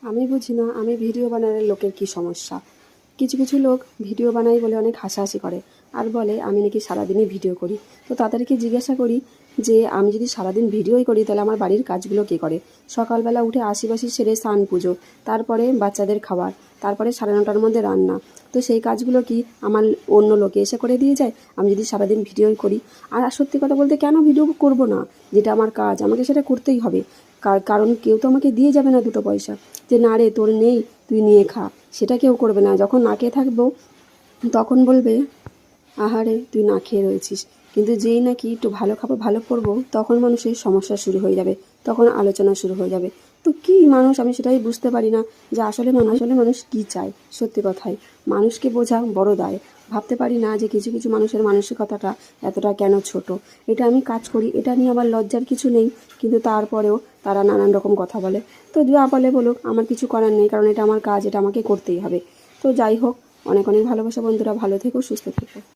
আমি বুঝি না আমি ভিডিও বানালে লোকের কী সমস্যা। কিছু কিছু লোক ভিডিও বানাই বলে অনেক হাসাহাসি করে আর বলে আমি নাকি সারাদিনই ভিডিও করি। তো তাদেরকে জিজ্ঞাসা করি যে আমি যদি সারাদিন ভিডিওই করি তাহলে আমার বাড়ির কাজগুলো কে করে? সকালবেলা উঠে আশিবাসি সেরে স্নান পুজো, তারপরে বাচ্চাদের খাবার, তারপরে 9:30টার মধ্যে রান্না। তো সেই কাজগুলো কি আমার অন্য লোকে এসে করে দিয়ে যায় আমি যদি সারাদিন ভিডিওই করি? আর সত্যি কথা বলতে কেন ভিডিও করব না? যেটা আমার কাজ আমাকে সেটা করতেই হবে। কারণ কেউ তো আমাকে দিয়ে যাবে না দুটো পয়সা যে না রে তোর নেই তুই নিয়ে খা। সেটা কেউ করবে না। যখন না খেয়ে থাকবো তখন বলবে আহারে তুই না খেয়ে রয়েছিস। কিন্তু যেই নাকি একটু ভালো খাবো ভালো করবো তখন মানুষের সমস্যা শুরু হয়ে যাবে, তখন আলোচনা শুরু হয়ে যাবে। তো কী মানুষ আমি সেটাই বুঝতে পারি না যে আসলে মানুষ কী চায়। সত্যি কথাই মানুষকে বোঝা বড় দায়। ভাবতে পারি না যে কিছু কিছু মানুষের মানসিকতাটা এতটা কেন ছোট। এটা আমি কাজ করি, এটা নিয়ে আমার লজ্জার কিছু নেই, কিন্তু তারপরেও তারা নানান রকম কথা বলে। তো যা বলে বলুক, আমার কিছু করার নেই, কারণ এটা আমার কাজ, এটা আমাকে করতেই হবে। তো যাই হোক, অনেক অনেক ভালোবাসা বন্ধুরা, ভালো থেকো, সুস্থ থেকো।